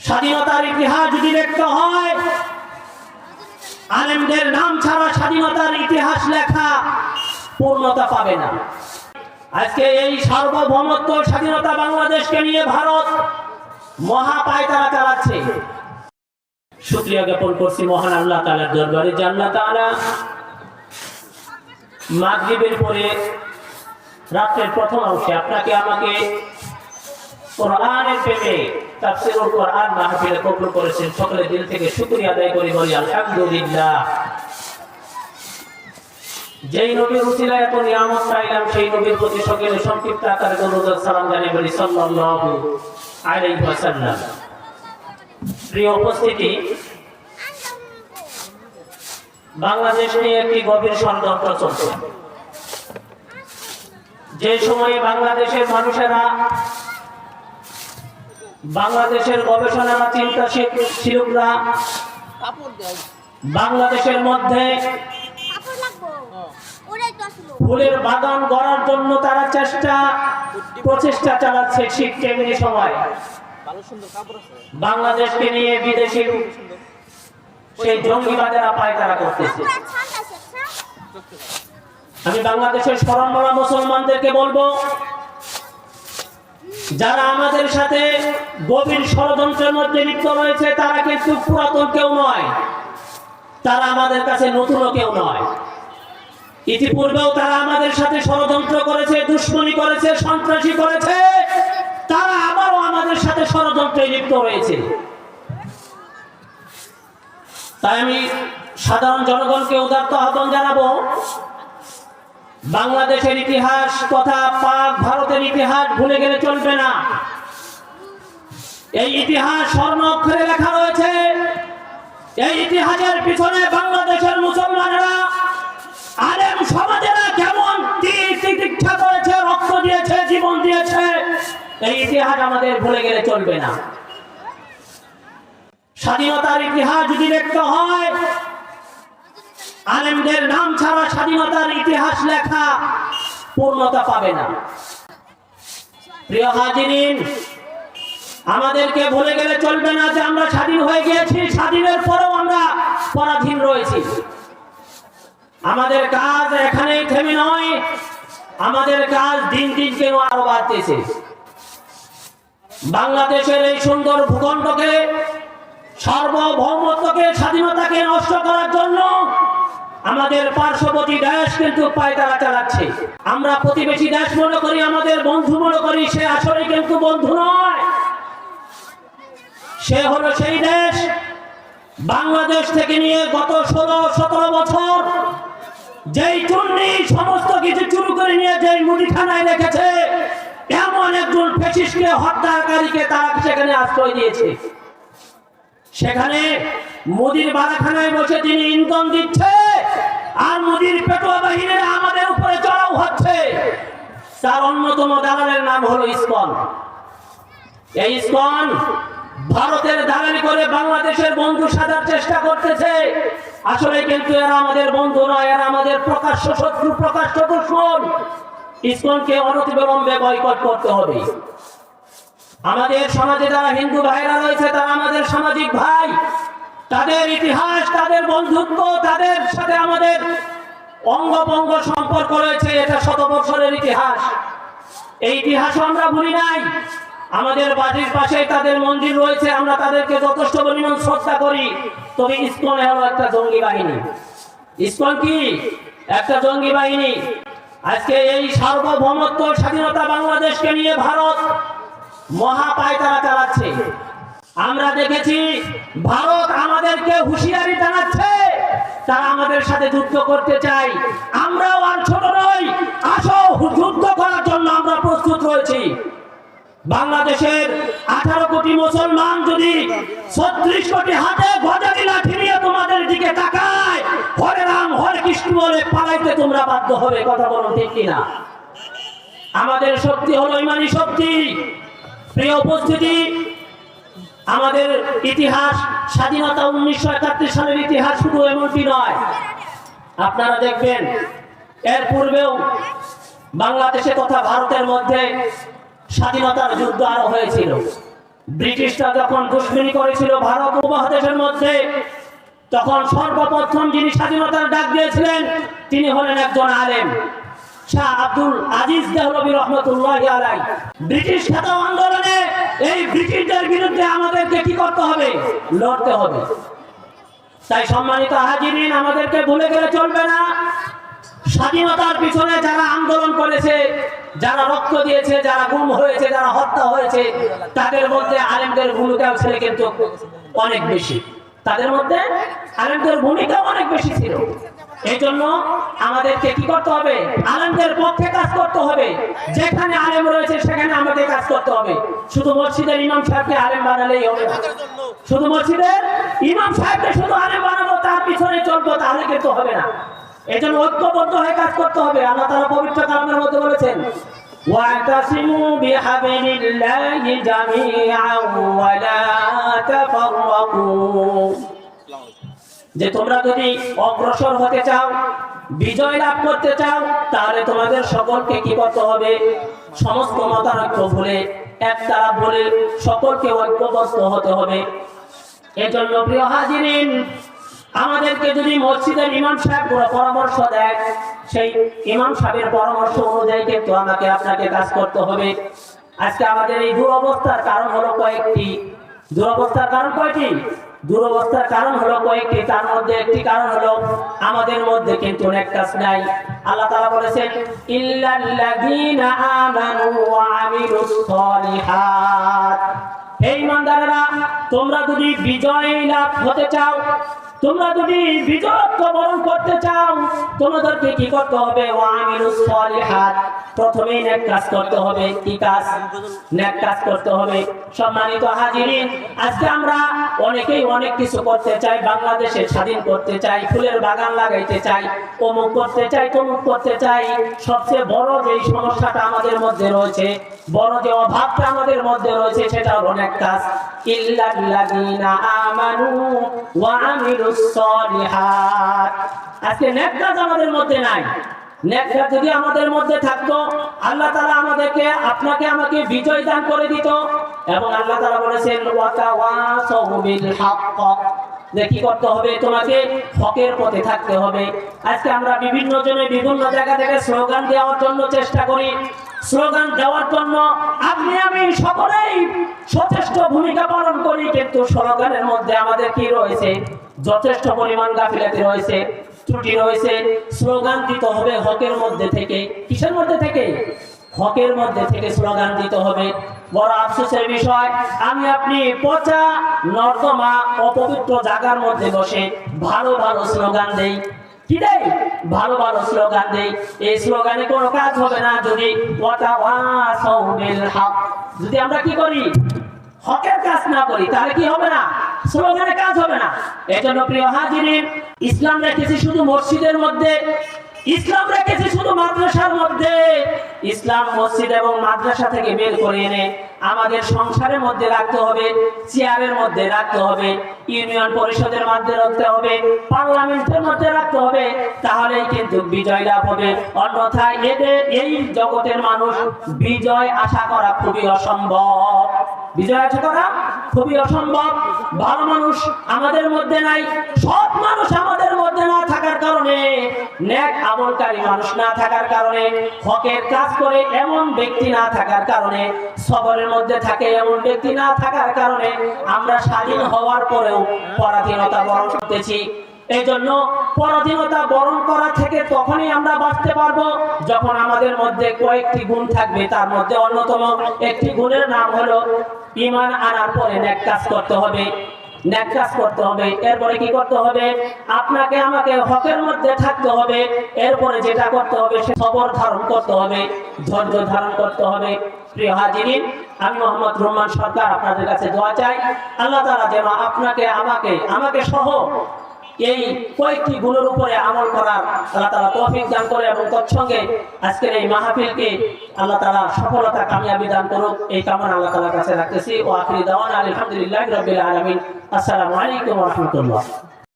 স্বাধীনতার ইতিহাস যদি দেখতে হয়, আলেমদের নাম ছাড়া স্বাধীনতার ইতিহাস লেখা পূর্ণতা পাবে না। আজকে এই সার্বভৌমত্ব স্বাধীনতা বাংলাদেশকে নিয়ে ভারত মহা পায়তারা চালাচ্ছে। শুকরিয়া জ্ঞাপন করছি মহান আল্লাহ তাআলার দরবারে, যে আল্লাহ তাআলা মাগরিবের পরে রাতের প্রথম অংশে আপনাকে আমাকে কোরআনের প্রেমে তাফসীরুল কোরআন মাহফিলে কবুল করেছেন। সকলে দিল থেকে শুকরিয়া আদায় করি, বলি আলহামদুলিল্লাহ। যেই নবীর উসিলায় এত নিয়ামত পাইলাম, সেই নবীর প্রতি সকলে সংক্ষিপ্ত আকারে দরুদ ও সালাম জানিয়ে বলি সাল্লাল্লাহু আলাইহি ওয়াসাল্লাম। প্রিয় উপস্থিতি, বাংলাদেশ নিয়ে একটি গভীর ষড়যন্ত্র চলছে। যে সময়ে বাংলাদেশের মানুষেরা, বাংলাদেশের গবেষণারা, চিন্তাশীলরা বাংলাদেশের মধ্যে ফুলের বাগান গড়ার জন্য তারা প্রচেষ্টা চালাচ্ছে, ঠিক তেমনি সময় বাংলাদেশকে নিয়ে বিদেশি সেই জঙ্গিবাদেরা পায়তারা করতেছে। আমি বাংলাদেশের শরণমরা মুসলমানদেরকে বলবো, যারা আমাদের সাথে গভীর ষড়যন্ত্রের মধ্যে লিপ্ত রয়েছে, তারা কিন্তু পুরাতন কেউ নয়, তারা আমাদের কাছে নতুনও কেউ নয়। ইতিপূর্বেও তারা আমাদের সাথে ষড়যন্ত্র করেছে, দুশ্মনী করেছে, সন্ত্রাসী করেছে, তারা আবারও আমাদের সাথে ষড়যন্ত্রে লিপ্ত রয়েছে। তাই আমি সাধারণ জনগণকে উদাত্ত আহ্বান জানাবো, বাংলাদেশের ইতিহাস তথা পাক ভারতের ইতিহাস ভুলে গেলে চলবে না। এই ইতিহাস স্বর্ণ অক্ষরে লেখা রয়েছে। এই ইতিহাসের পিছনে বাংলাদেশের মুসলমানেরা, আলেম সমাজেরা কেমন তিতিক্ষা করেছে, রক্ত দিয়েছে, জীবন দিয়েছে, এই ইতিহাস আমাদের ভুলে গেলে চলবে না। স্বাধীনতার ইতিহাস যদি দেখতে হয়, আলেমদের নাম ছাড়া স্বাধীনতার ইতিহাস লেখা পূর্ণতা পাবে না। প্রিয় হাজিরিন, আমাদেরকে ভুলে গেলে চলবে না যে আমরা স্বাধীন হয়ে গিয়েছি, স্বাধীনের পরেও আমরা পরাধীন রয়েছি। আমাদের কাজ এখানেই থেমে নয়, আমাদের কাজ দিন দিন কেন আরো বাড়তেছে। বাংলাদেশের এই সুন্দর ভূখণ্ডকে, সার্বভৌমত্বকে, স্বাধীনতাকে নষ্ট করার জন্য আমাদের পার্শ্ববর্তী দেশ কিন্তু পায়তারা চালাচ্ছে। আমরা প্রতিবেশী দেশ মনে করি, আমাদের বন্ধু মনে করি, সে আসলে কিন্তু বন্ধু নয়। সে হলো সেই দেশ বাংলাদেশ থেকে নিয়ে গত 16-17 বছর যেই চুন্নি সমস্ত কিছু চুরি করে নিয়ে যেই মুদিখানায় রেখেছে, এমন একজন ফ্যাসিস্টকে, হত্যাকারীকে তারা সেখানে আশ্রয় দিয়েছে। সেখানে মোদির বালাখানায় বসে তিনি ইন্ধন দিচ্ছে, আর মোদির পেটোয়া বাহিনীরা আমাদের উপরে চড়াও হচ্ছে। তার অন্যতম দালালের নাম হলো ইসকন। এই ইসকন ভারতের দালালি করে বাংলাদেশের বন্ধু সাজার চেষ্টা করতেছে। আসলে কিন্তু এরা আমাদের বন্ধু নয়, এরা আমাদের প্রকাশ্য শত্রু, প্রকাশ্য দুশমন। ইসকনকে অনতিবিলম্বে বয়কট করতে হবে। আমাদের সমাজে যারা হিন্দু ভাইরা রয়েছে, তারা আমাদের সামাজিক ভাই, তাদের ইতিহাস, তাদের বন্ধুত্ব, তাদের সাথে আমাদের অঙ্গভঙ্গ সম্পর্ক রয়েছে। এটা 100 বছরের ইতিহাস। এই ইতিহাস আমরা ভুলি নাই। আমাদের বাড়ির পাশে তাদের মন্দির রয়েছে, আমরা তাদেরকে যথেষ্ট পরিমাণ শ্রদ্ধা করি। তবে ইসকন হলো একটা জঙ্গি বাহিনী। ইসকন কি? একটা জঙ্গি বাহিনী। আজকে এই সার্বভৌমত্ব স্বাধীনতা বাংলাদেশকে নিয়ে ভারত মহা পায়তারা চালাচ্ছে। আমরা দেখেছি ভারত আমাদেরকে হুঁশিয়ারি জানাচ্ছে, তারা আমাদের সাথে যুদ্ধ করতে চায়। আমরাও আর ছোট নই, আসো যুদ্ধ করার জন্য আমরা প্রস্তুত রয়েছি। বাংলাদেশের 18 কোটি মুসলমান যদি 36 কোটি হাতে গজারি লাঠি নিয়ে তোমাদের দিকে তাকায়, হরে রাম হরে কৃষ্ণ বলে পালাইতে তোমরা বাধ্য হবে। কথা বলুন ঠিক কিনা? আমাদের শক্তি হলো ইমানি শক্তি। প্রিয় উপস্থিতি, আমাদের ইতিহাস, স্বাধীনতা 1971 সালের ইতিহাস শুধু এমনটি নয়। আপনারা দেখবেন এর পূর্বেও বাংলাদেশে তথা ভারতের মধ্যে স্বাধীনতার যুদ্ধ আরো হয়েছিল। ব্রিটিশরা যখন দুশ্মনী করেছিল ভারত উপমহাদেশের মধ্যে, তখন সর্বপ্রথম যিনি স্বাধীনতার ডাক দিয়েছিলেন তিনি হলেন একজন আলেম, শাহ আব্দুল আজিজ দেহলভী রহমতুল্লাহি আলাইহি। ব্রিটিশ খেতাব আন্দোলনে এই ব্রিটিশদের বিরুদ্ধে আমাদেরকে কি করতে হবে? লড়তে হবে। তাই সম্মানিত হাজিরিন, আমাদেরকে ভুলে গেলে চলবে না। স্বাধীনতার পিছনে যারা আন্দোলন করেছে, যারা রক্ত দিয়েছে, যারা গুম হয়েছে, যারা হত্যা হয়েছে, তাদের মধ্যে আলেমদের ভূমিকা ছিল কিন্তু অনেক বেশি। তাদের মধ্যে আলেমদের ভূমিকা অনেক বেশি ছিল। এই জন্য আমাদেরকে কি করতে হবে? আলেমদের পক্ষে কাজ করতে হবে। যেখানে আলেম রয়েছে সেখানে আমাদের কাজ করতে হবে। শুধু মসজিদের ইমাম সাহেবকে আলেম বানালেই হবে না। শুধু মসজিদের ইমাম সাহেবকে শুধু আলেম বানাবো, তার পিছনে চলবো, তাহলে কিন্তু হবে না। এই জন্য ঐক্যবদ্ধ হয়ে কাজ করতে হবে। আল্লাহ তাআলা পবিত্র কালামের মধ্যে বলেছেন, ওয়াতাসিমু বিহাবিলিল্লাহি জামিআন ওয়া লা তাফাররাকু, যে তোমরা যদি অগ্রসর হতে চাও, বিজয় লাভ করতে চাও, তাহলে তোমাদের সকলকে কি করতে হবে? সমস্ত মতানৈক্য ভুলে একটা বলে সকলকে ঐক্যবদ্ধ হতে হবে। এজন্য প্রিয় হাজিরিন, আমাদেরকে যদি মসজিদের ইমাম সাহেব পরামর্শ দেয়, সেই ইমাম সাহেবের পরামর্শ অনুযায়ী কিন্তু আমাকে আপনাকে কাজ করতে হবে। আজকে আমাদের এই দুরবস্থার কারণ হলো কয়েকটি। দুরবস্থার কারণ কয়টি? দুরবস্থার কারণ হলো কয়েকটি। তার মধ্যে একটি কারণ হলো আমাদের মধ্যে কিন্তু নেক কাজ নাই। আল্লাহ তাআলা বলেছেন, ইল্লাল্লাযীনা আমানু ওয়া আমিলুস সলিহাত। হে ঈমানদাররা, তোমরা যদি বিজয় লাভ হতে চাও, তোমরা যদি বিজয়ত্ব বরণ করতে চাও, তোমাদেরকে কি করতে হবে? ওয়া আমিলুস সলিহাত, প্রথমেই নেক কাজ করতে হবে। কি কাজ? নেক কাজ করতে হবে। সম্মানিত হাজিরিন, আজকে আমরা অনেকেই অনেক কিছু করতে চাই। বাংলাদেশে স্বাধীন করতে চাই, ফুলের বাগান লাগাইতে চাই, অমুক করতে চাই, তমুক করতে চাই। সবচেয়ে বড় যে সমস্যাটা আমাদের মধ্যে রয়েছে, বড় যে অভাবটা আমাদের মধ্যে রয়েছে, সেটা হলো নেক কাজ। ইল্লাল্লাযীনা আমানু ওয়া আমিলুস সলিহাত। আজকে নেক কাজ আমাদের মধ্যে নাই। নেক কাজ যদি আমাদের মধ্যে থাকতো, আল্লাহ তাআলা আমাদেরকে, আপনাকে, আমাকে বিজয় দান করে দিত। এবং আল্লাহ তাআলা বলেছেন, ওয়া তাওয়াসাউ বিল হক, যে কি করতে হবে? তোমাকে হকের পথে থাকতে হবে। আজকে আমরা বিভিন্ন জনে বিভিন্ন জায়গা থেকে স্লোগান দেওয়ার জন্য চেষ্টা করি। স্লোগান দেওয়ার জন্য আপনি আমি সকলেই সচেষ্ট ভূমিকা পালন করি, কিন্তু স্লোগানের মধ্যে আমাদের কি রয়েছে? যথেষ্ট পরিমাণ গাফিলতি রয়েছে, ত্রুটি রয়েছে। স্লোগান দিতে হবে হকের মধ্যে থেকে। কিসের মধ্যে থেকে? হকের মধ্যে থেকে স্লোগান দিতে হবে। বড় আফসোসের বিষয়, আমি আপনি পচা নর্দমা অপবিত্র জায়গার মধ্যে বসে ভালো ভালো স্লোগান দেই। কি দেই? ভালো ভালো স্লোগান দেই। এই স্লোগানে কোনো কাজ হবে না যদি ওয়াতাওয়াসাউ বিল হক, যদি আমরা কি করি? হকের কাজ না করি, তাহলে কি হবে না? স্লোগানে কাজ হবে না। এজন্য প্রিয় হাজিরিন, ইসলাম রেখেছি শুধু মসজিদের মধ্যে, ইসলাম রেখেছি শুধু মাদ্রাসার মধ্যে। ইসলাম মসজিদ এবং মাদ্রাসা থেকে বের করে এনে আমাদের সংসারের মধ্যে রাখতে হবে, চেয়ারের মধ্যে রাখতে হবে, ইউনিয়ন পরিষদের মধ্যে রাখতে হবে, পার্লামেন্টের মধ্যে রাখতে হবে। তাহলেই কিন্তু বিজয় লাভ হবে। অন্যথায় এই জগতের মানুষ বিজয় আশা করা খুবই অসম্ভব। বিজয় আশা করা খুবই অসম্ভব। ভালো মানুষ আমাদের মধ্যে নাই, সৎ মানুষ আমাদের মধ্যে না থাকার কারণে, নেক আমলকারী মানুষ না থাকার কারণে, হকের কাজ করে এমন ব্যক্তি না থাকার কারণে, সবরের মধ্যে থাকে এমন ব্যক্তি না থাকার কারণে আমরা স্বাধীন হওয়ার পরেও পরাধীনতা বরণ করতেছি। এই জন্য পরাধীনতা বরণ করা থেকে তখনই আমরা বাঁচতে পারবো যখন আমাদের মধ্যে কয়েকটি গুণ থাকবে। তার মধ্যে অন্যতম একটি গুণের নাম হলো ঈমান আনার পরে নেক কাজ করতে হবে। নেক কাজ করতে হবে। এরপরে কি করতে হবে? আপনাকে আমাকে হকের মধ্যে থাকতে হবে। এরপরে যেটা করতে হবে, সে সবর ধারণ করতে হবে, ধৈর্য ধারণ করতে হবে। প্রিয় হাজিরিন, আমি মোহাম্মদ রহমান সরকার আপনাদের কাছে দোয়া চাই, আল্লাহ তাআলা যেন আপনাকে, আমাকে সহ এই কয়েকটি গুণের উপরে আমল করার আল্লাহ তাআলা তৌফিক দান করে এবং তৎসঙ্গে আজকের এই মাহফিলকে আল্লাহ তাআলা সফলতা কামিয়াবি দান করুক, এই কামনা আল্লাহ তাআলার কাছে রাখতেছি। ওয়া আখিরি দাওয়ানা আলহামদুলিল্লাহি রাব্বিল আলামিন। আসসালামু আলাইকুম ওয়া রাহমাতুল্লাহ।